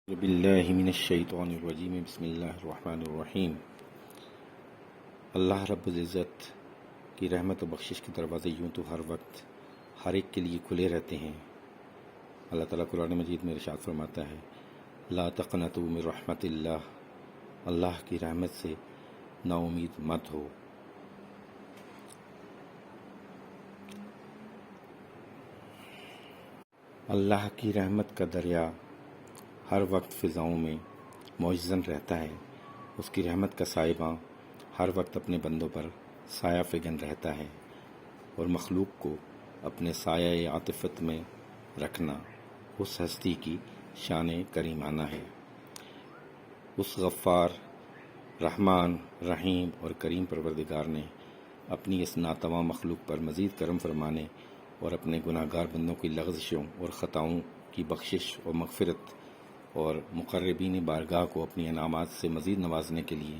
باللہ من الشیطان الرجیم بسم اللہ الرحمن الرحیم۔ اللہ رب العزت کی رحمت و بخشش کے دروازے یوں تو ہر وقت ہر ایک کے لیے کھلے رہتے ہیں۔ اللہ تعالیٰ قرآن مجید میں ارشاد فرماتا ہے لا تقنطوا من رحمت اللہ، اللہ کی رحمت سے نا امید مت ہو۔ اللہ کی رحمت کا دریا ہر وقت فضاؤں میں معزن رہتا ہے، اس کی رحمت کا سائبہ ہر وقت اپنے بندوں پر سایہ فگن رہتا ہے، اور مخلوق کو اپنے سایہ عاطفت میں رکھنا اس ہستی کی شان کریمانہ ہے۔ اس غفار، رحمان، رحیم اور کریم پروردگار نے اپنی اس ناتواں مخلوق پر مزید کرم فرمانے اور اپنے گناہ گار بندوں کی لغزشوں اور خطاؤں کی بخشش اور مغفرت اور مقربین بارگاہ کو اپنی انعامات سے مزید نوازنے کے لیے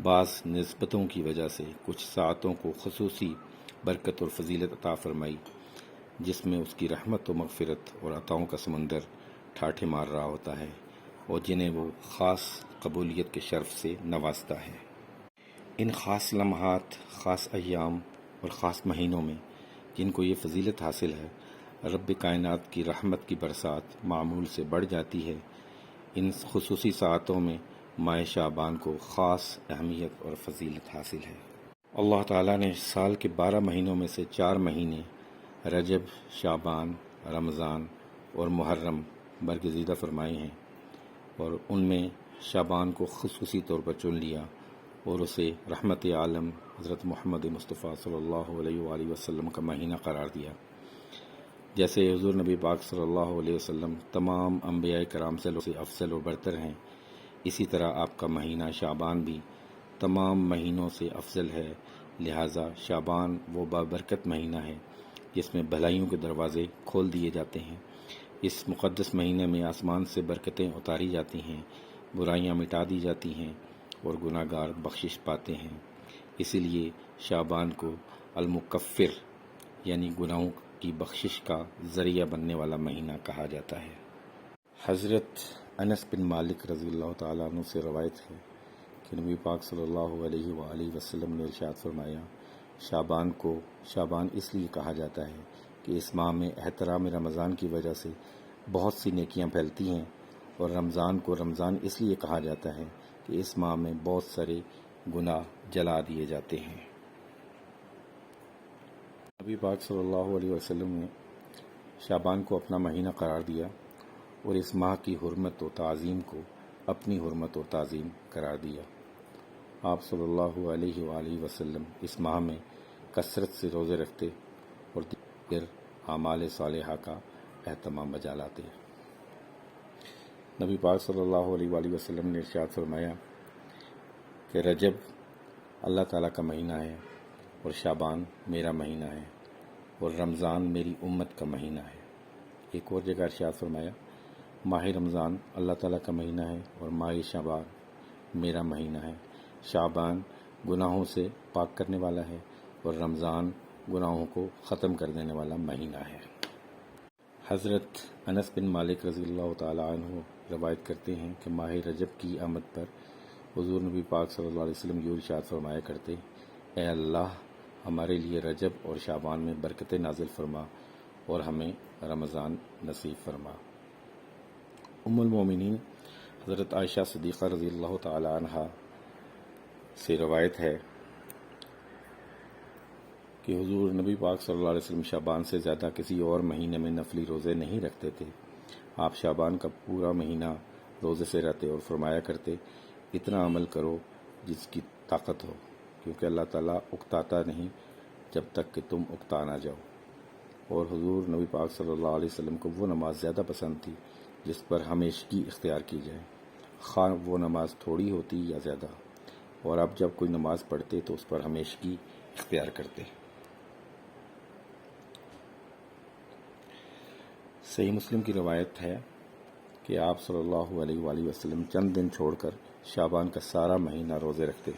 بعض نسبتوں کی وجہ سے کچھ ساعتوں کو خصوصی برکت اور فضیلت عطا فرمائی، جس میں اس کی رحمت و مغفرت اور عطاؤں کا سمندر ٹھاٹھے مار رہا ہوتا ہے، اور جنہیں وہ خاص قبولیت کے شرف سے نوازتا ہے۔ ان خاص لمحات، خاص ایام اور خاص مہینوں میں جن کو یہ فضیلت حاصل ہے، رب کائنات کی رحمت کی برسات معمول سے بڑھ جاتی ہے۔ ان خصوصی ساعتوں میں ماہ شعبان کو خاص اہمیت اور فضیلت حاصل ہے۔ اللہ تعالیٰ نے سال کے 12 مہینوں میں سے 4 مہینے رجب، شعبان، رمضان اور محرم برگزیدہ فرمائے ہیں، اور ان میں شعبان کو خصوصی طور پر چن لیا اور اسے رحمت عالم حضرت محمد مصطفیٰ صلی اللہ علیہ وآلہ وسلم کا مہینہ قرار دیا۔ جیسے حضور نبی پاک صلی اللہ علیہ وسلم تمام انبیاء کرام سے افضل و برتر ہیں، اسی طرح آپ کا مہینہ شعبان بھی تمام مہینوں سے افضل ہے، لہٰذا شعبان وہ بابرکت مہینہ ہے جس میں بھلائیوں کے دروازے کھول دیے جاتے ہیں۔ اس مقدس مہینے میں آسمان سے برکتیں اتاری جاتی ہیں، برائیاں مٹا دی جاتی ہیں اور گناہ گار بخشش پاتے ہیں۔ اسی لیے شعبان کو المکفر یعنی گناہوں کی بخشش کا ذریعہ بننے والا مہینہ کہا جاتا ہے۔ حضرت انس بن مالک رضی اللہ تعالیٰ عنہ سے روایت ہے کہ نبی پاک صلی اللہ علیہ وآلہ وسلم نے ارشاد فرمایا شعبان اس لیے کہا جاتا ہے کہ اس ماہ میں احترام رمضان کی وجہ سے بہت سی نیکیاں پھیلتی ہیں، اور رمضان کو رمضان اس لیے کہا جاتا ہے کہ اس ماہ میں بہت سارے گناہ جلا دیے جاتے ہیں۔ نبی پاک صلی اللہ علیہ وسلم نے شعبان کو اپنا مہینہ قرار دیا اور اس ماہ کی حرمت و تعظیم کو اپنی حرمت و تعظیم قرار دیا۔ آپ صلی اللہ علیہ وآلہ وسلم اس ماہ میں کثرت سے روزے رکھتے اور دیگر اعمال صالحہ کا اہتمام بجا لاتے۔ نبی پاک صلی اللہ علیہ وآلہ وسلم نے ارشاد فرمایا کہ رجب اللہ تعالیٰ کا مہینہ ہے، اور شعبان میرا مہینہ ہے، اور رمضان میری امت کا مہینہ ہے۔ ایک اور جگہ ارشاد فرمایا ماہ رمضان اللہ تعالیٰ کا مہینہ ہے، اور ماہ شعبان میرا مہینہ ہے۔ شعبان گناہوں سے پاک کرنے والا ہے، اور رمضان گناہوں کو ختم کر دینے والا مہینہ ہے۔ حضرت انس بن مالک رضی اللہ تعالیٰ عنہ روایت کرتے ہیں کہ ماہ رجب کی آمد پر حضور نبی پاک صلی اللہ علیہ وسلم یوں ارشاد فرمایا کرتے اے اللہ، ہمارے لیے رجب اور شعبان میں برکتیں نازل فرما اور ہمیں رمضان نصیب فرما۔ ام المومنین حضرت عائشہ صدیقہ رضی اللہ تعالی عنہا سے روایت ہے کہ حضور نبی پاک صلی اللہ علیہ وسلم شعبان سے زیادہ کسی اور مہینے میں نفلی روزے نہیں رکھتے تھے۔ آپ شعبان کا پورا مہینہ روزے سے رہتے اور فرمایا کرتے اتنا عمل کرو جس کی طاقت ہو، کیونکہ اللہ تعالیٰ اکتاتا نہیں جب تک کہ تم اکتا نہ جاؤ۔ اور حضور نبی پاک صلی اللہ علیہ وسلم کو وہ نماز زیادہ پسند تھی جس پر ہمیشگی اختیار کی جائے، خواہ وہ نماز تھوڑی ہوتی یا زیادہ، اور اب جب کوئی نماز پڑھتے تو اس پر ہمیشگی اختیار کرتے۔ صحیح مسلم کی روایت ہے کہ آپ صلی اللہ علیہ وآلہ وسلم چند دن چھوڑ کر شعبان کا سارا مہینہ روزے رکھتے۔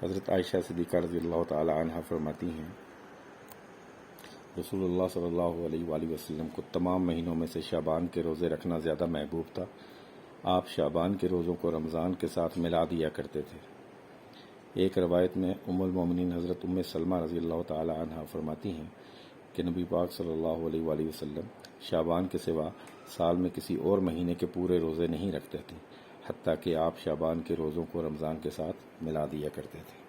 حضرت عائشہ صدیقہ رضی اللہ تعالی عنہا فرماتی ہیں رسول اللہ صلی اللہ علیہ وآلہ وسلم کو تمام مہینوں میں سے شعبان کے روزے رکھنا زیادہ محبوب تھا۔ آپ شعبان کے روزوں کو رمضان کے ساتھ ملا دیا کرتے تھے۔ ایک روایت میں ام المومنین حضرت ام سلمہ رضی اللہ تعالی عنہ فرماتی ہیں کہ نبی پاک صلی اللہ علیہ وآلہ وسلم شعبان کے سوا سال میں کسی اور مہینے کے پورے روزے نہیں رکھتے تھے، حتیٰ کہ آپ شعبان کے روزوں کو رمضان کے ساتھ ملا دیا کرتے تھے۔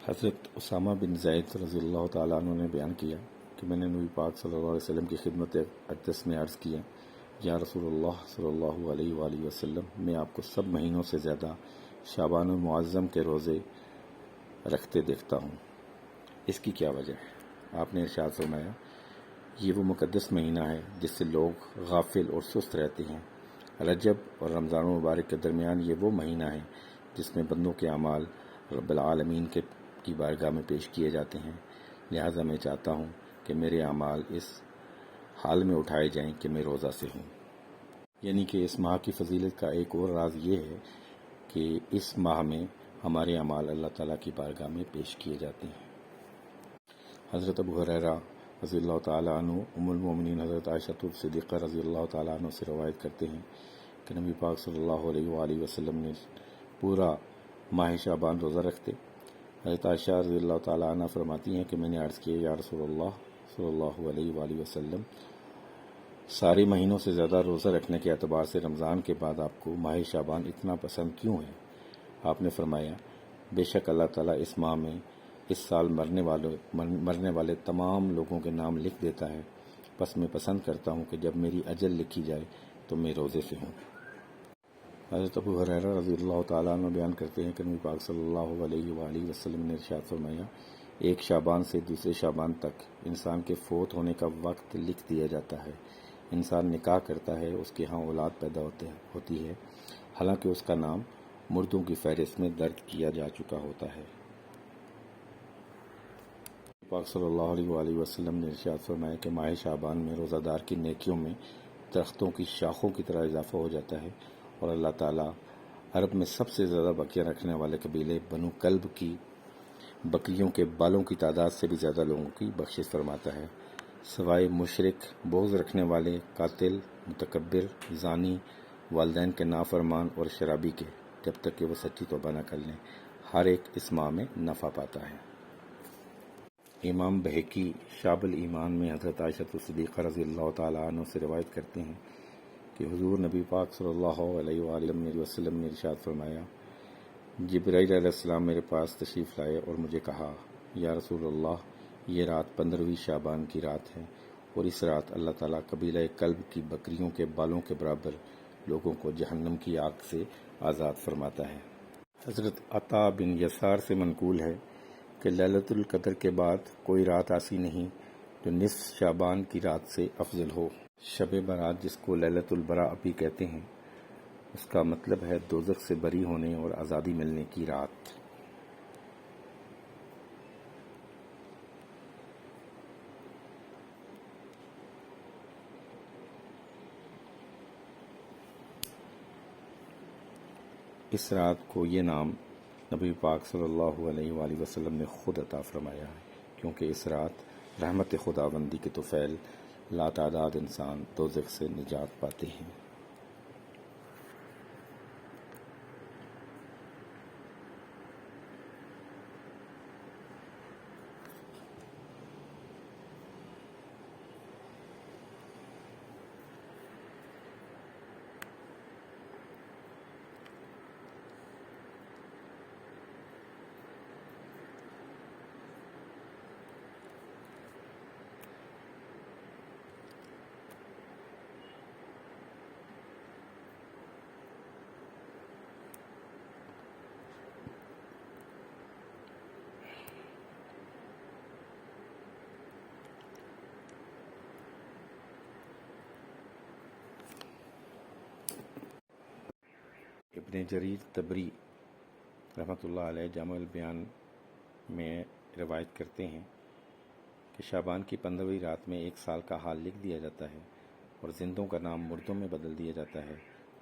حضرت اسامہ بن زید رضی اللہ تعالیٰ عنہ نے بیان کیا کہ میں نے نبی پاک صلی اللہ علیہ وسلم کی خدمت اقدس میں عرض کیا، یا رسول اللہ صلی اللہ علیہ وآلہ وسلم، میں آپ کو سب مہینوں سے زیادہ شعبان المعظم کے روزے رکھتے دیکھتا ہوں، اس کی کیا وجہ ہے؟ آپ نے ارشاد فرمایا، یہ وہ مقدس مہینہ ہے جس سے لوگ غافل اور سست رہتے ہیں۔ رجب اور رمضان المبارک کے درمیان یہ وہ مہینہ ہے جس میں بندوں کے اعمال رب العالمین کی بارگاہ میں پیش کیے جاتے ہیں، لہٰذا میں چاہتا ہوں کہ میرے اعمال اس حال میں اٹھائے جائیں کہ میں روزہ سے ہوں۔ یعنی کہ اس ماہ کی فضیلت کا ایک اور راز یہ ہے کہ اس ماہ میں ہمارے اعمال اللہ تعالیٰ کی بارگاہ میں پیش کیے جاتے ہیں۔ حضرت ابو ہریرہ رضی اللہ تعالیٰ عنہ ام المومنین حضرت عائشہ صدیقہ رضی اللہ تعالیٰ عنہ سے روایت کرتے ہیں کہ نبی پاک صلی اللہ علیہ وآلہ وسلم نے پورا ماہ شعبان روزہ رکھتے۔ حضرت عائشہ رضی اللہ تعالیٰ عنہ فرماتی ہیں کہ میں نے عرض کیا، یا رسول اللہ صلی اللہ علیہ وآلہ وسلم، سارے مہینوں سے زیادہ روزہ رکھنے کے اعتبار سے رمضان کے بعد آپ کو ماہ شعبان اتنا پسند کیوں ہے؟ آپ نے فرمایا، بے شک اللہ تعالیٰ اس ماہ میں اس سال مرنے والے تمام لوگوں کے نام لکھ دیتا ہے، پس میں پسند کرتا ہوں کہ جب میری اجل لکھی جائے تو میں روزے سے ہوں۔ حضرت ابو ہریرہ رضی اللہ تعالیٰ عنہ بیان کرتے ہیں کہ نبی پاک صلی اللہ علیہ وآلہ وسلم نے ارشاد فرمایا، ایک شعبان سے دوسرے شعبان تک انسان کے فوت ہونے کا وقت لکھ دیا جاتا ہے۔ انسان نکاح کرتا ہے، اس کے ہاں اولاد پیدا ہوتی ہے، حالانکہ اس کا نام مردوں کی فہرست میں درج کیا جا چکا ہوتا ہے۔ پاک صلی اللہ علیہ وآلہ وسلم نے ارشاد فرمایا کہ ماہ شعبان میں روزہ دار کی نیکیوں میں درختوں کی شاخوں کی طرح اضافہ ہو جاتا ہے، اور اللہ تعالیٰ عرب میں سب سے زیادہ بکریاں رکھنے والے قبیلے بنو کلب کی بکریوں کے بالوں کی تعداد سے بھی زیادہ لوگوں کی بخشش فرماتا ہے، سوائے مشرک، بغض رکھنے والے، قاتل، متکبر، زانی، والدین کے نافرمان اور شرابی کے، جب تک کہ وہ سچی توبہ نہ کر لیں، ہر ایک اس ماہ میں نفع پاتا ہے۔ امام بہقی شعب الایمان میں حضرت عائشہ صدیقہ رضی اللہ تعالیٰ عنہ سے روایت کرتے ہیں کہ حضور نبی پاک صلی اللہ علیہ وآلہ وسلم نے ارشاد فرمایا، جبرائیل علیہ السلام میرے پاس تشریف لائے اور مجھے کہا، یا رسول اللہ، یہ رات 15ویں شعبان کی رات ہے، اور اس رات اللہ تعالیٰ قبیلہ کلب کی بکریوں کے بالوں کے برابر لوگوں کو جہنم کی آگ سے آزاد فرماتا ہے۔ حضرت عطا بن یسار سے منقول ہے کہ لیلۃ القدر کے بعد کوئی رات ایسی نہیں جو نصف شعبان کی رات سے افضل ہو۔ شب برات، جس کو لیلۃ البراء بھی کہتے ہیں، اس کا مطلب ہے دوزخ سے بری ہونے اور آزادی ملنے کی رات۔ اس رات کو یہ نام نبی پاک صلی اللہ علیہ وآلہ وسلم نے خود عطا فرمایا ہے، کیونکہ اس رات رحمت خداوندی کے طفیل لاتعداد انسان دوزخ سے نجات پاتے ہیں۔ ابن جریر طبری رحمۃ اللہ علیہ جامع البیان میں روایت کرتے ہیں کہ شعبان کی 15ویں رات میں ایک سال کا حال لکھ دیا جاتا ہے، اور زندوں کا نام مردوں میں بدل دیا جاتا ہے،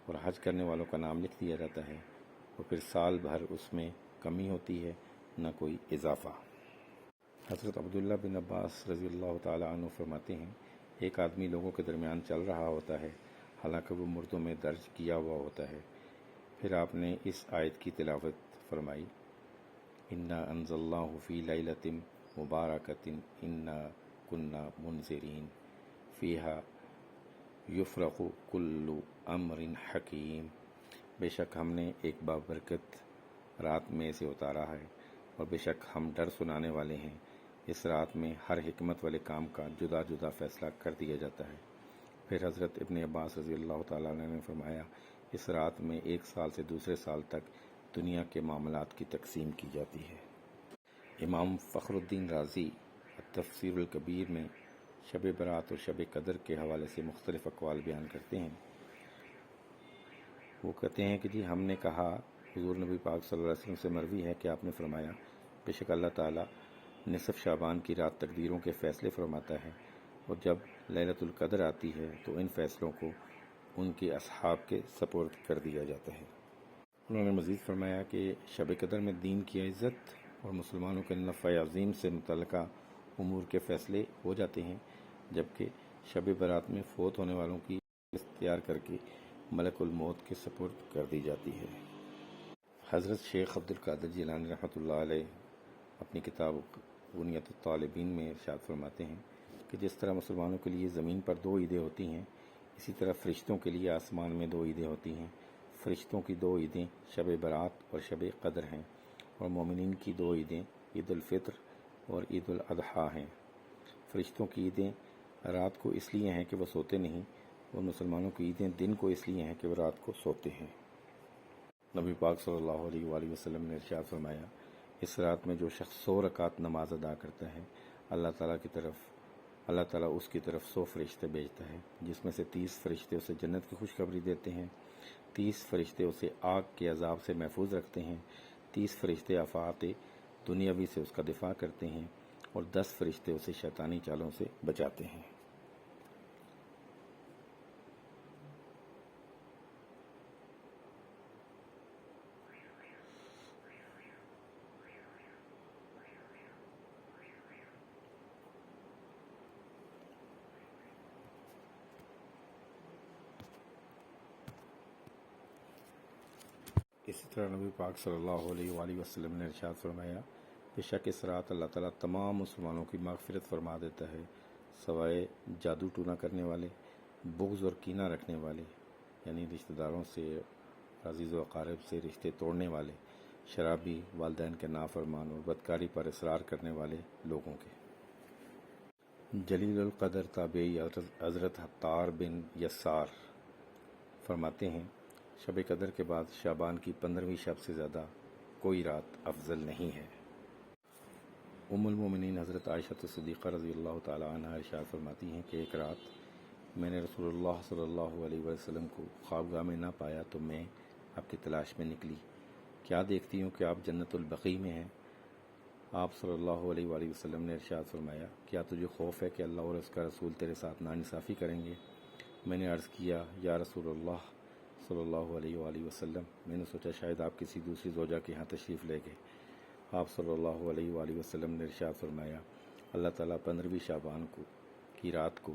اور حج کرنے والوں کا نام لکھ دیا جاتا ہے، اور پھر سال بھر اس میں کمی ہوتی ہے، نہ کوئی اضافہ۔ حضرت عبداللہ بن عباس رضی اللہ تعالیٰ عنہ فرماتے ہیں ایک آدمی لوگوں کے درمیان چل رہا ہوتا ہے حالانکہ وہ مردوں میں درج کیا ہوا ہوتا ہے۔ پھر آپ نے اس آیت کی تلاوت فرمائی، انا انزلناہ فی لیلۃ مبارکۃ انا کنا منذرین فیہا یفرق کل امر حکیم، بے شک ہم نے ایک بابرکت رات میں سے اتارا ہے اور بے شک ہم ڈر سنانے والے ہیں، اس رات میں ہر حکمت والے کام کا جدا جدا فیصلہ کر دیا جاتا ہے۔ پھر حضرت ابن عباس رضی اللہ تعالیٰ عنہ نے فرمایا اس رات میں ایک سال سے دوسرے سال تک دنیا کے معاملات کی تقسیم کی جاتی ہے۔ امام فخر الدین رازی التفسیر الکبیر میں شب برات اور شب قدر کے حوالے سے مختلف اقوال بیان کرتے ہیں۔ وہ کہتے ہیں کہ جی ہم نے کہا، حضور نبی پاک صلی اللہ علیہ وسلم سے مروی ہے کہ آپ نے فرمایا بے شک اللہ تعالیٰ نصف شعبان کی رات تقدیروں کے فیصلے فرماتا ہے، اور جب لیلۃ القدر آتی ہے تو ان فیصلوں کو ان کے اصحاب کے سپرد کر دیا جاتا ہے۔ انہوں نے مزید فرمایا کہ شب قدر میں دین کی عزت اور مسلمانوں کے نفع عظیم سے متعلقہ امور کے فیصلے ہو جاتے ہیں، جبکہ شب برات میں فوت ہونے والوں کی لسٹ تیار کر کے ملک الموت کے سپرد کر دی جاتی ہے۔ حضرت شیخ عبد القادر جیلانی رحمۃ اللہ علیہ اپنی کتاب غنیت الطالبین میں ارشاد فرماتے ہیں کہ جس طرح مسلمانوں کے لیے زمین پر 2 عیدیں ہوتی ہیں، اسی طرح فرشتوں کے لیے آسمان میں 2 عیدیں ہوتی ہیں۔ فرشتوں کی 2 عیدیں شب برات اور شب قدر ہیں، اور مومنین کی 2 عیدیں عید الفطر اور عید الاضحیٰ ہیں۔ فرشتوں کی عیدیں رات کو اس لیے ہیں کہ وہ سوتے نہیں، اور مسلمانوں کی عیدیں دن کو اس لیے ہیں کہ وہ رات کو سوتے ہیں۔ نبی پاک صلی اللہ علیہ وآلہ وسلم نے ارشاد فرمایا اس رات میں جو شخص 100 رکعت نماز ادا کرتا ہے اللہ تعالیٰ اس کی طرف 100 فرشتے بھیجتا ہے، جس میں سے 30 فرشتے اسے جنت کی خوشخبری دیتے ہیں، 30 فرشتے اسے آگ کے عذاب سے محفوظ رکھتے ہیں، 30 فرشتے آفات دنیاوی سے اس کا دفاع کرتے ہیں، اور 10 فرشتے اسے شیطانی چالوں سے بچاتے ہیں۔ اسی طرح نبی پاک صلی اللہ علیہ وآلہ وسلم نے ارشاد فرمایا بے شک اس رات اللہ تعالیٰ تمام مسلمانوں کی مغفرت فرما دیتا ہے، سوائے جادو ٹونا کرنے والے، بغض اور کینہ رکھنے والے، یعنی رشتہ داروں سے، عزیز و اقارب سے رشتے توڑنے والے، شرابی، والدین کے نافرمان اور بدکاری پر اصرار کرنے والے لوگوں کے۔ جلیل القدر تابعی حضرت حطار بن یسار فرماتے ہیں شب قدر کے بعد شعبان کی 15ویں شب سے زیادہ کوئی رات افضل نہیں ہے۔ ام المومنین حضرت عائشہ صدیقہ رضی اللہ تعالی عنہ ارشاد فرماتی ہیں کہ ایک رات میں نے رسول اللہ صلی اللہ علیہ وسلم کو خوابگاہ میں نہ پایا تو میں آپ کی تلاش میں نکلی، کیا دیکھتی ہوں کہ آپ جنت البقیع میں ہیں۔ آپ صلی اللہ علیہ وآلہ وسلم نے ارشاد فرمایا کیا تجھے خوف ہے کہ اللہ اور اس کا رسول تیرے ساتھ ناانصافی کریں گے؟ میں نے عرض کیا یا رسول اللہ صلی اللہ علیہ وآلہ وسلم، میں نے سوچا شاید آپ کسی دوسری زوجہ کے ہاں تشریف لے گئے۔ آپ صلی اللہ علیہ وآلہ وسلم نے ارشاد فرمایا اللہ تعالیٰ 15ویں شعبان کی رات کو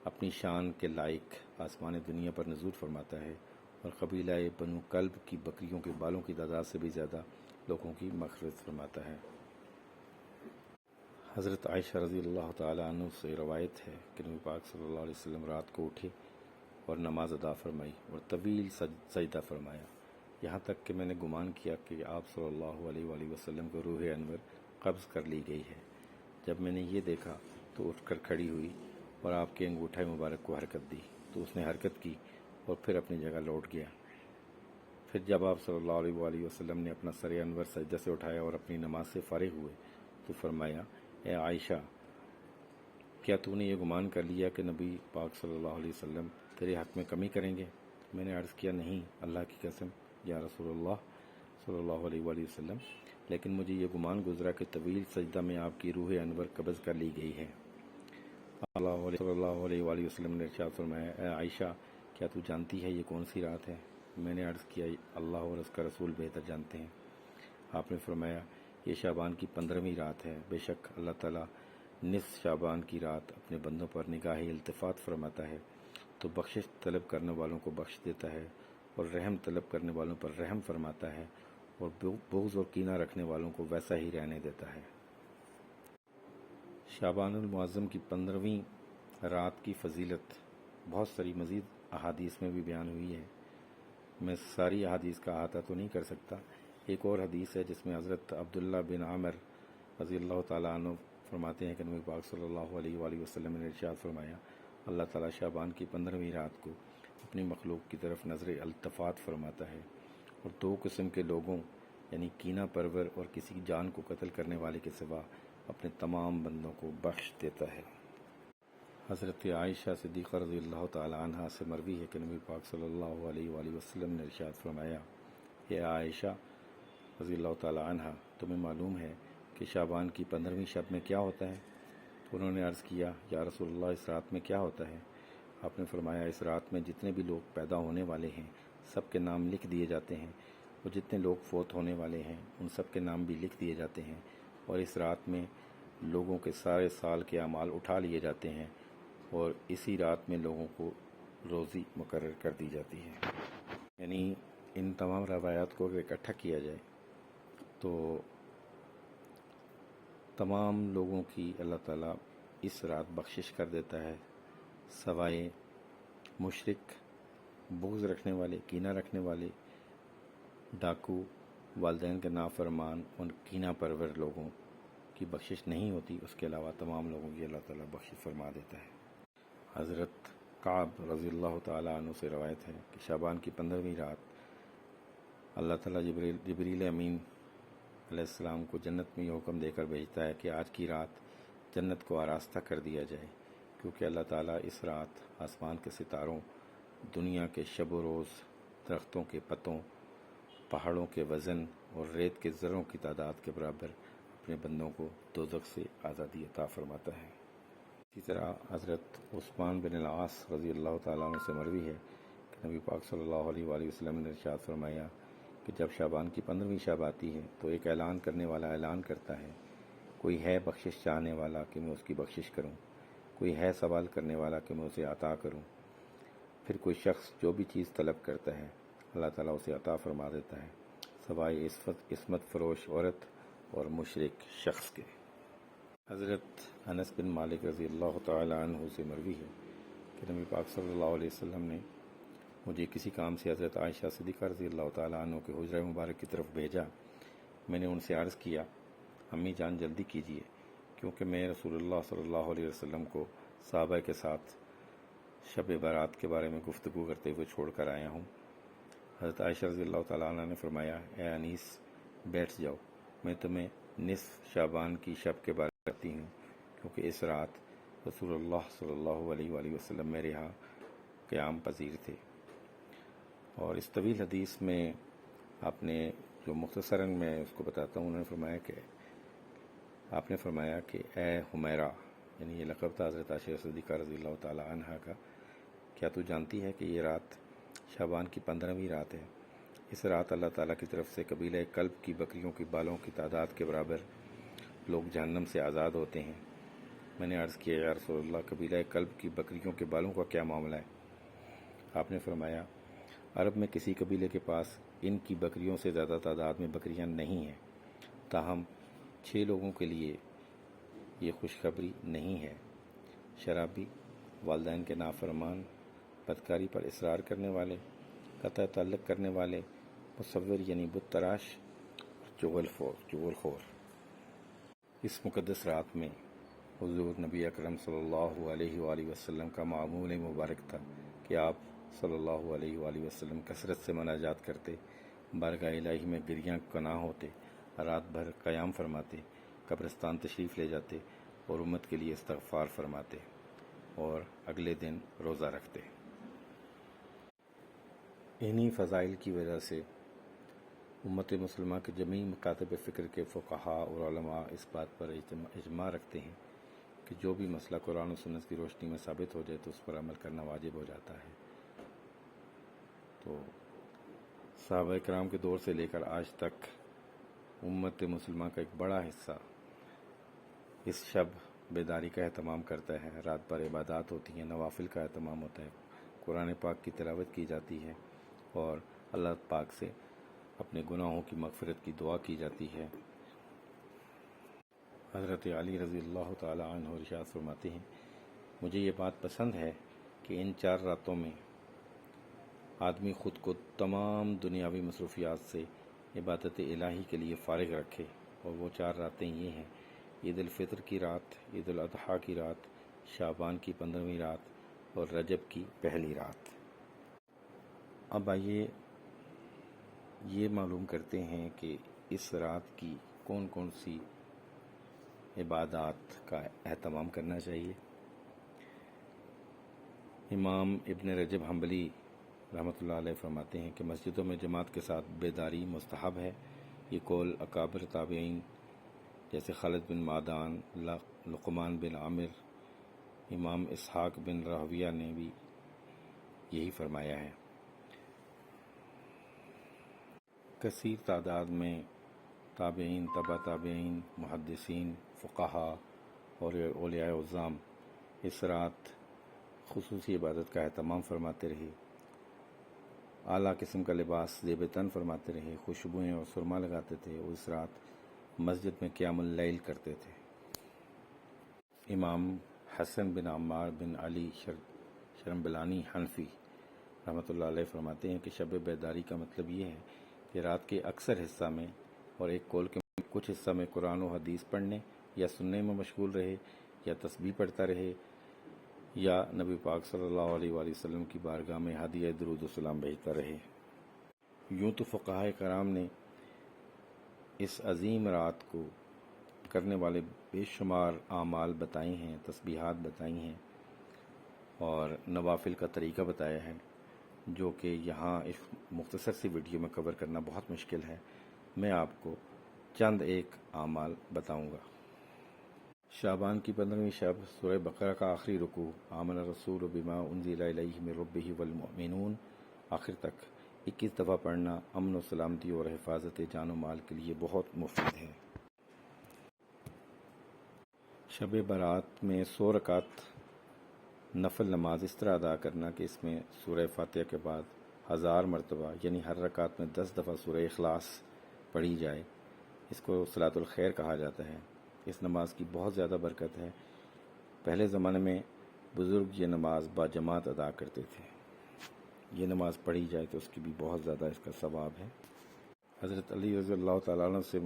اپنی شان کے لائق آسمان دنیا پر نزول فرماتا ہے، اور قبیلہ بنو کلب کی بکریوں کے بالوں کی تعداد سے بھی زیادہ لوگوں کی مغفرت فرماتا ہے۔ حضرت عائشہ رضی اللہ تعالیٰ عنہ سے روایت ہے کہ نبی پاک صلی اللہ علیہ وسلم رات کو اٹھے اور نماز ادا فرمائی اور طویل سجدہ فرمایا، یہاں تک کہ میں نے گمان کیا کہ آپ صلی اللہ علیہ وآلہ وسلم کو روح انور قبض کر لی گئی ہے۔ جب میں نے یہ دیکھا تو اٹھ کر کھڑی ہوئی اور آپ کے انگوٹھے مبارک کو حرکت دی تو اس نے حرکت کی اور پھر اپنی جگہ لوٹ گیا۔ پھر جب آپ صلی اللہ علیہ وآلہ وسلم نے اپنا سر انور سجدہ سے اٹھایا اور اپنی نماز سے فارغ ہوئے تو فرمایا اے عائشہ، کیا تو نے یہ گمان کر لیا کہ نبی پاک صلی اللہ علیہ وسلم تیرے حق میں کمی کریں گے؟ میں نے عرض کیا نہیں اللہ کی قسم یا رسول اللہ صلی اللہ علیہ وآلہ وسلم، لیکن مجھے یہ گمان گزرا کہ طویل سجدہ میں آپ کی روح انور قبض کر لی گئی ہے۔ صلی اللہ علیہ وآلہ وسلم نے ارشاد فرمایا اے عائشہ، کیا تو جانتی ہے یہ کون سی رات ہے؟ میں نے عرض کیا اللہ اور اس کا رسول بہتر جانتے ہیں۔ آپ نے فرمایا یہ شعبان کی 15ویں رات ہے۔ بے شک اللہ تعالیٰ نصف شعبان کی رات اپنے بندوں پر نگاہ التفات فرماتا ہے تو بخشش طلب کرنے والوں کو بخش دیتا ہے اور رحم طلب کرنے والوں پر رحم فرماتا ہے اور بغض اور کینہ رکھنے والوں کو ویسا ہی رہنے دیتا ہے۔ شعبان المعظم کی 15ویں رات کی فضیلت بہت ساری مزید احادیث میں بھی بیان ہوئی ہے۔ میں ساری احادیث کا احاطہ تو نہیں کر سکتا۔ ایک اور حدیث ہے جس میں حضرت عبداللہ بن عامر رضی اللہ تعالیٰ عنہ فرماتے ہیں کہ نبی پاک صلی اللہ علیہ وآلہ وسلم نے ارشاد فرمایا، اللہ تعالیٰ شعبان کی 15ویں رات کو اپنی مخلوق کی طرف نظر التفات فرماتا ہے اور 2 قسم کے لوگوں یعنی کینہ پرور اور کسی جان کو قتل کرنے والے کے سوا اپنے تمام بندوں کو بخش دیتا ہے۔ حضرت عائشہ صدیقہ رضی اللہ تعالی عنہا سے مروی ہے کہ نبی پاک صلی اللہ علیہ وآلہ وسلم نے ارشاد فرمایا، اے عائشہ رضی اللہ تعالی عنہا، تمہیں معلوم ہے کہ شعبان کی 15ویں شب میں کیا ہوتا ہے؟ تو انہوں نے عرض کیا، یا رسول اللہ اس رات میں کیا ہوتا ہے؟ آپ نے فرمایا، اس رات میں جتنے بھی لوگ پیدا ہونے والے ہیں سب کے نام لکھ دیے جاتے ہیں اور جتنے لوگ فوت ہونے والے ہیں ان سب کے نام بھی لکھ دیے جاتے ہیں، اور اس رات میں لوگوں کے سارے سال کے اعمال اٹھا لیے جاتے ہیں اور اسی رات میں لوگوں کو روزی مقرر کر دی جاتی ہے۔ یعنی ان تمام روایات کو اگر اکٹھا کیا جائے تو تمام لوگوں کی اللہ تعالیٰ اس رات بخشش کر دیتا ہے سوائے مشرک، بغض رکھنے والے، کینہ رکھنے والے، ڈاکو، والدین کے نافرمان اور کینہ پرور لوگوں کی بخشش نہیں ہوتی۔ اس کے علاوہ تمام لوگوں کی اللہ تعالیٰ بخشش فرما دیتا ہے۔ حضرت کعب رضی اللہ تعالیٰ عنہ سے روایت ہے کہ شعبان کی 15ویں رات اللہ تعالیٰ جبریل امین علیہ السلام کو جنت میں یہ حکم دے کر بھیجتا ہے کہ آج کی رات جنت کو آراستہ کر دیا جائے، کیونکہ اللہ تعالیٰ اس رات آسمان کے ستاروں، دنیا کے شب و روز، درختوں کے پتوں، پہاڑوں کے وزن اور ریت کے ذروں کی تعداد کے برابر اپنے بندوں کو دوزخ سے آزادی عطا فرماتا ہے۔ اسی طرح حضرت عثمان بن العاص رضی اللہ تعالیٰ عنہ سے مروی ہے کہ نبی پاک صلی اللہ علیہ وآلہ وسلم نے ارشاد فرمایا کہ جب شعبان کی 15ویں شب آتی ہے تو ایک اعلان کرنے والا اعلان کرتا ہے، کوئی ہے بخشش چاہنے والا کہ میں اس کی بخشش کروں، کوئی ہے سوال کرنے والا کہ میں اسے عطا کروں۔ پھر کوئی شخص جو بھی چیز طلب کرتا ہے اللہ تعالیٰ اسے عطا فرما دیتا ہے سوائے عصمت فروش عورت اور مشرک شخص کے۔ حضرت انس بن مالک رضی اللہ تعالی عنہ سے مروی ہے کہ نبی پاک صلی اللہ علیہ وسلم نے مجھے کسی کام سے حضرت عائشہ صدیقہ رضی اللہ تعالی عنہ کے حجرہ مبارک کی طرف بھیجا۔ میں نے ان سے عرض کیا، امی جان جلدی کیجیے کیونکہ میں رسول اللہ صلی اللہ علیہ وسلم کو صحابہ کے ساتھ شب برات کے بارے میں گفتگو کرتے ہوئے چھوڑ کر آیا ہوں۔ حضرت عائشہ رضی اللہ تعالی عنہ نے فرمایا، اے انیس بیٹھ جاؤ، میں تمہیں نصف شعبان کی شب کے بارے میں بتاتی ہوں، کیونکہ اس رات رسول اللہ صلی اللہ علیہ وآلہ وسلم میرے ہاں قیام پذیر تھے۔ اور اس طویل حدیث میں آپ نے جو مختصراً میں اس کو بتاتا ہوں، آپ نے فرمایا کہ اے حمیرہ، یعنی یہ لقب تھا حضرت عائشہ صدیقہ رضی اللہ تعالی عنہا کا، کیا تو جانتی ہے کہ یہ رات شعبان کی 15ویں رات ہے؟ اس رات اللہ تعالیٰ کی طرف سے قبیلہ کلب کی بکریوں کی بالوں کی تعداد کے برابر لوگ جہنم سے آزاد ہوتے ہیں۔ میں نے عرض کیا، یا رسول اللہ، قبیلہ کلب کی بکریوں کے بالوں کا کیا معاملہ ہے؟ آپ نے فرمایا، عرب میں کسی قبیلے کے پاس ان کی بکریوں سے زیادہ تعداد میں بکریاں نہیں ہیں، تاہم 6 لوگوں کے لیے یہ خوشخبری نہیں ہے: شرابی، والدین کے نافرمان، بدکاری پر اصرار کرنے والے، قطع تعلق کرنے والے، مصور یعنی بت تراش، اور چغل خور۔ اس مقدس رات میں حضور نبی اکرم صلی اللہ علیہ وآلہ وسلم کا معمول مبارک تھا کہ آپ صلی اللہ علیہ وآلہ وسلم کثرت سے مناجات کرتے، بارگاہ الہی میں گریاں گناہ ہوتے، رات بھر قیام فرماتے، قبرستان تشریف لے جاتے اور امت کے لیے استغفار فرماتے اور اگلے دن روزہ رکھتے۔ انہی فضائل کی وجہ سے امت مسلمہ کے جمیع مکاتب فکر کے فقہاء اور علماء اس بات پر اجماع رکھتے ہیں کہ جو بھی مسئلہ قرآن و سنت کی روشنی میں ثابت ہو جائے تو اس پر عمل کرنا واجب ہو جاتا ہے۔ تو صحابہ کرام کے دور سے لے کر آج تک امت مسلمہ کا ایک بڑا حصہ اس شب بیداری کا اہتمام کرتا ہے. رات بھر عبادات ہوتی ہیں، نوافل کا اہتمام ہوتا ہے، قرآن پاک کی تلاوت کی جاتی ہے اور اللہ پاک سے اپنے گناہوں کی مغفرت کی دعا کی جاتی ہے. حضرت علی رضی اللہ تعالی عنہ ارشاد فرماتے ہیں، مجھے یہ بات پسند ہے کہ ان 4 راتوں میں آدمی خود کو تمام دنیاوی مصروفیات سے عبادت الہی کے لیے فارغ رکھے، اور وہ 4 راتیں یہ ہیں: عید الفطر کی رات، عید الاضحیٰ کی رات، شعبان کی 15ویں رات اور رجب کی پہلی رات. اب آئیے یہ معلوم کرتے ہیں کہ اس رات کی کون کون سی عبادات کا اہتمام کرنا چاہیے. امام ابن رجب حنبلی رحمۃ اللہ علیہ فرماتے ہیں کہ مسجدوں میں جماعت کے ساتھ بیداری مستحب ہے. یہ قول اکابر تابعین جیسے خالد بن معدان، لقمان بن عامر، امام اسحاق بن راہویہ نے بھی یہی فرمایا ہے. کثیر تعداد میں تابعین، تبع تابعین، محدثین، فقہا اور اولیاء عظام اس رات خصوصی عبادت کا اہتمام فرماتے رہے. اعلیٰ قسم کا لباس زیب تن فرماتے رہے، خوشبوئیں اور سرما لگاتے تھے، اور اس رات مسجد میں قیام اللیل کرتے تھے. امام حسن بن عمار بن علی شرمبلانی حنفی رحمۃ اللہ علیہ فرماتے ہیں کہ شب بیداری کا مطلب یہ ہے کہ رات کے اکثر حصہ میں اور ایک قول کے کچھ حصہ میں قرآن و حدیث پڑھنے یا سننے میں مشغول رہے، یا تسبیح پڑھتا رہے، یا نبی پاک صلی اللہ علیہ وآلہ وسلم کی بارگاہ میں ہدیہ درود و سلام بھیجتا رہے. یوں تو فقہائے کرام نے اس عظیم رات کو کرنے والے بے شمار اعمال بتائے ہیں، تسبیحات بتائی ہیں اور نوافل کا طریقہ بتایا ہے، جو کہ یہاں اس مختصر سی ویڈیو میں کور کرنا بہت مشکل ہے. میں آپ کو چند ایک اعمال بتاؤں گا. شعبان کی 15ویں شب سورہ بقرہ کا آخری رکوع، آمن الرسول بما انزل الیہ من ربہ والمؤمنون آخر تک 21 دفعہ پڑھنا امن و سلامتی اور حفاظت جان و مال کے لیے بہت مفید ہے. شب برات میں 100 رکعت نفل نماز اس طرح ادا کرنا کہ اس میں سورہ فاتحہ کے بعد 1000 مرتبہ یعنی ہر رکعت میں 10 دفعہ سورہ اخلاص پڑھی جائے. اس کو صلاۃ الخیر کہا جاتا ہے. اس نماز کی بہت زیادہ برکت ہے. پہلے زمانے میں بزرگ یہ نماز با جماعت ادا کرتے تھے. یہ نماز پڑھی جائے تو اس کی بھی بہت زیادہ اس کا ثواب ہے. حضرت علی رضی اللہ تعالیٰ عنہ سے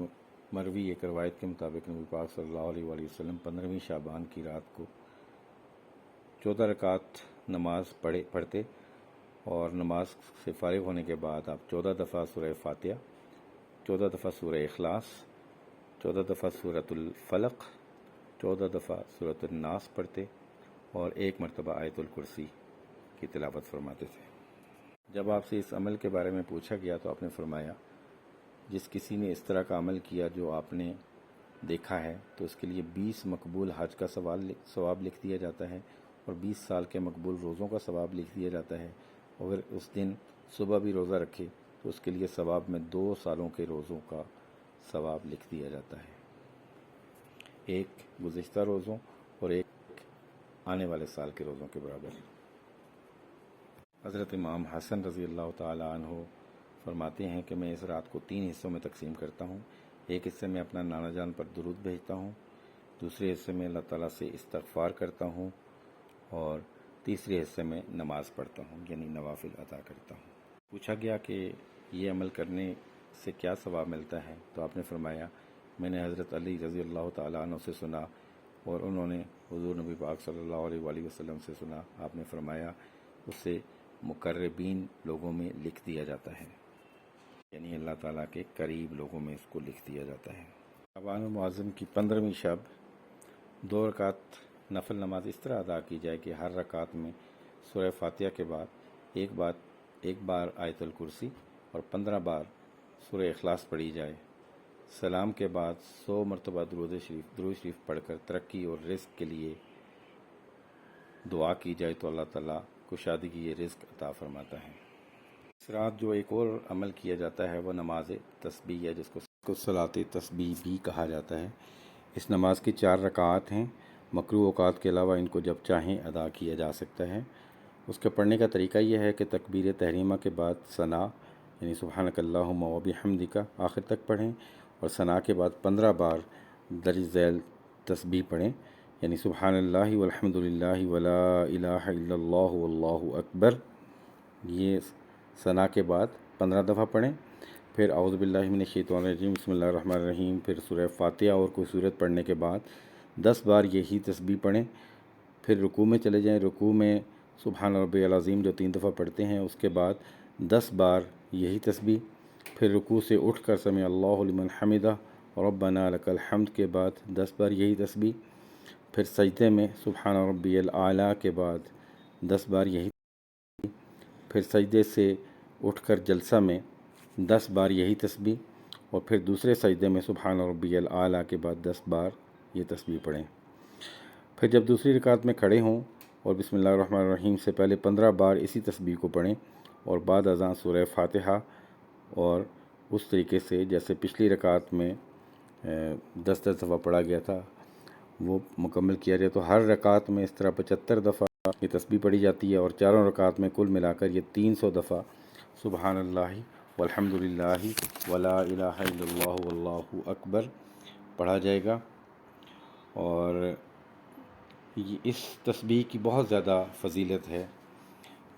مروی ایک روایت کے مطابق نبی پاک صلی اللہ علیہ وآلہ وسلم 15ویں شعبان کی رات کو 14 رکعت نماز پڑھتے اور نماز سے فارغ ہونے کے بعد آپ 14 دفعہ سورہ فاتحہ، 14 دفعہ سورہ اخلاص، 14 دفعہ سورۃ الفلق، 14 دفعہ سورۃ الناس پڑھتے اور 1 مرتبہ آیت الکرسی کی تلاوت فرماتے تھے. جب آپ سے اس عمل کے بارے میں پوچھا گیا تو آپ نے فرمایا، جس کسی نے اس طرح کا عمل کیا جو آپ نے دیکھا ہے تو اس کے لیے 20 مقبول حج کا ثواب لکھ دیا جاتا ہے اور 20 سال کے مقبول روزوں کا ثواب لکھ دیا جاتا ہے. اگر اس دن صبح بھی روزہ رکھے تو اس کے لیے ثواب میں 2 سالوں کے روزوں کا ثواب لکھ دیا جاتا ہے، ایک گزشتہ روزوں اور ایک آنے والے سال کے روزوں کے برابر. حضرت امام حسن رضی اللہ تعالی عنہ فرماتے ہیں کہ میں اس رات کو 3 حصوں میں تقسیم کرتا ہوں. ایک حصے میں اپنا نانا جان پر درود بھیجتا ہوں، دوسرے حصے میں اللہ تعالیٰ سے استغفار کرتا ہوں، اور تیسرے حصے میں نماز پڑھتا ہوں یعنی نوافل ادا کرتا ہوں. پوچھا گیا کہ یہ عمل کرنے سے کیا ثواب ملتا ہے تو آپ نے فرمایا، میں نے حضرت علی رضی اللہ تعالیٰ عنہ سے سنا اور انہوں نے حضور نبی پاک صلی اللہ علیہ وآلہ وسلم سے سنا. آپ نے فرمایا اسے مقربین لوگوں میں لکھ دیا جاتا ہے، یعنی اللہ تعالیٰ کے قریب لوگوں میں اس کو لکھ دیا جاتا ہے. شعبان المعظم کی 15ویں شب 2 رکعت نفل نماز اس طرح ادا کی جائے کہ ہر رکعت میں سورہ فاتحہ کے بعد ایک بار آیت الکرسی اور 15 بار سورہ اخلاص پڑھی جائے. سلام کے بعد 100 مرتبہ درود شریف پڑھ کر ترقی اور رزق کے لیے دعا کی جائے تو اللہ تعالیٰ کشادگی رزق عطا فرماتا ہے. اس رات جو ایک اور عمل کیا جاتا ہے وہ نماز تسبیح ہے، جس کو کو صلاۃ تسبیح بھی کہا جاتا ہے۔ اس نماز کی 4 رکعات ہیں۔ مکروہ اوقات کے علاوہ ان کو جب چاہیں ادا کیا جا سکتا ہے۔ اس کے پڑھنے کا طریقہ یہ ہے کہ تکبیر تحریمہ کے بعد ثنا یعنی سبحانک اللہم و بحمدک آخر تک پڑھیں، اور ثنا کے بعد 15 بار درج ذیل تسبیح پڑھیں، یعنی سبحان اللہ والحمد للہ ولا الہ الا اللہ واللہ اکبر، یہ ثنا کے بعد 15 دفعہ پڑھیں۔ پھر اعوذ باللہ من الشیطان الرجیم بسم اللہ الرحمن الرحیم، پھر سورہ فاتحہ اور کوئی سورت پڑھنے کے بعد 10 بار یہی تسبیح پڑھیں۔ پھر رکوع میں چلے جائیں، رکوع میں سبحان ربی العظیم جو 3 دفعہ پڑھتے ہیں، اس کے بعد 10 بار یہی تسبیح۔ پھر رکوع سے اٹھ کر سمع اللہ لمن حمدہ ربنا لک الحمد کے بعد 10 بار یہی تسبیح۔ پھر سجدے میں سبحان ربی الاعلیٰ کے بعد 10 بار یہی تسبیح۔ پھر سجدے سے اٹھ کر جلسہ میں 10 بار یہی تسبیح، اور پھر دوسرے سجدے میں سبحان ربی الاعلیٰ کے بعد 10 بار یہ تسبیح پڑھیں۔ پھر جب دوسری رکعت میں کھڑے ہوں اور بسم اللہ الرحمن الرحیم سے پہلے 15 بار اسی تسبیح کو پڑھیں، اور بعد ازاں سورہ فاتحہ اور اس طریقے سے جیسے پچھلی رکعت میں 10 دفعہ پڑھا گیا تھا وہ مکمل کیا جائے۔ تو ہر رکعت میں اس طرح 75 دفعہ یہ تسبیح پڑھی جاتی ہے، اور چاروں رکعت میں کل ملا کر یہ 300 دفعہ سبحان اللہ والحمد للہ ولا الہ الا اللہ واللہ اکبر پڑھا جائے گا۔ اور اس تسبیح کی بہت زیادہ فضیلت ہے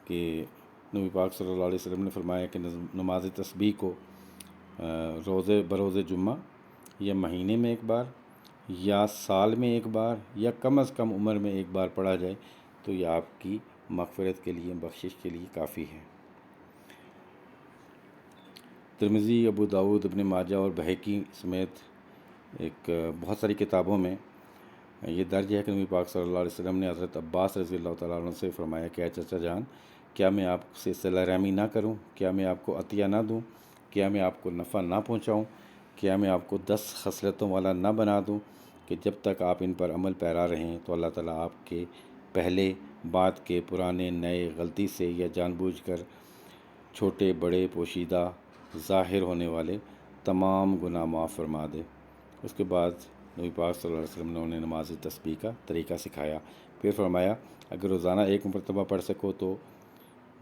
کہ نبی پاک صلی اللہ علیہ وسلم نے فرمایا کہ نماز تسبیح کو روزے بروز جمعہ یا مہینے میں ایک بار یا سال میں ایک بار یا کم از کم عمر میں ایک بار پڑھا جائے تو یہ آپ کی مغفرت کے لیے، بخشش کے لیے کافی ہے۔ ترمذی، ابو داؤد، ابن ماجہ اور بہقی سمیت ایک بہت ساری کتابوں میں یہ درج ہے کہ نبی پاک صلی اللہ علیہ وسلم نے حضرت عباس رضی اللہ تعالیٰ عنہ سے فرمایا کہ اے چچا جان، کیا میں آپ سے صلہ رحمی نہ کروں؟ کیا میں آپ کو عطیہ نہ دوں؟ کیا میں آپ کو نفع نہ پہنچاؤں؟ کیا میں آپ کو 10 خصلتوں والا نہ بنا دوں کہ جب تک آپ ان پر عمل پیرا رہیں تو اللہ تعالیٰ آپ کے پہلے بعد کے پرانے نئے غلطی سے یا جان بوجھ کر چھوٹے بڑے پوشیدہ ظاہر ہونے والے تمام گناہ معاف فرما دے۔ اس کے بعد نبی پاک صلی اللہ علیہ وسلم نے انہیں نماز تسبیح کا طریقہ سکھایا۔ پھر فرمایا اگر روزانہ 1 مرتبہ پڑھ سکو تو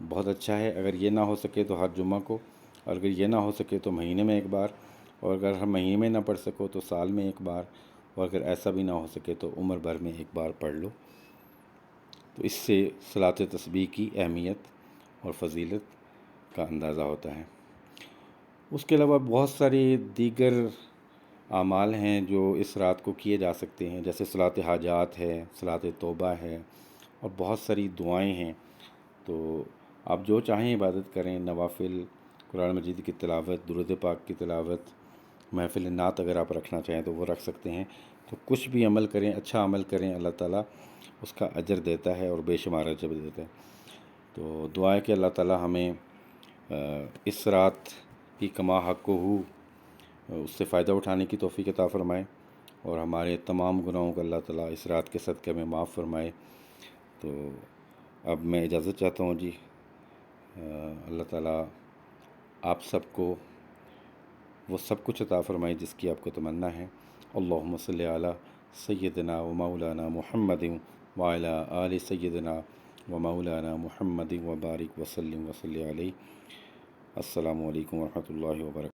بہت اچھا ہے، اگر یہ نہ ہو سکے تو ہر جمعہ کو، اور اگر یہ نہ ہو سکے تو مہینے میں 1 بار، اور اگر ہر مہینے میں نہ پڑھ سکو تو سال میں 1 بار، اور اگر ایسا بھی نہ ہو سکے تو عمر بھر میں 1 بار پڑھ لو۔ تو اس سے صلاۃ تسبیح کی اہمیت اور فضیلت کا اندازہ ہوتا ہے۔ اس کے علاوہ بہت ساری دیگر اعمال ہیں جو اس رات کو کیے جا سکتے ہیں، جیسے صلاۃ حاجات ہے، صلاۃ توبہ ہے، اور بہت ساری دعائیں ہیں۔ تو آپ جو چاہیں عبادت کریں، نوافل، قرآن مجید کی تلاوت، درود پاک کی تلاوت، محفل نعت اگر آپ رکھنا چاہیں تو وہ رکھ سکتے ہیں۔ تو کچھ بھی عمل کریں، اچھا عمل کریں، اللہ تعالیٰ اس کا اجر دیتا ہے اور بے شمار اجر دیتا ہے۔ تو دعا ہے کہ اللہ تعالیٰ ہمیں اس رات کی کما حق ہو اس سے فائدہ اٹھانے کی توفیق عطا فرمائے، اور ہمارے تمام گناہوں کو اللہ تعالیٰ اس رات کے صدقے میں معاف فرمائے۔ تو اب میں اجازت چاہتا ہوں جی، اللہ تعالیٰ آپ سب کو وہ سب کچھ عطا فرمائے جس کی آپ کو تمنا ہے۔ اللہم صلی علی سیدنا و مولانا محمد وعلی آل سیدنا و مولانا محمد وبارک وسلم وصلی علیہ۔ السلام علیکم ورحمۃ اللہ وبرکاتہ۔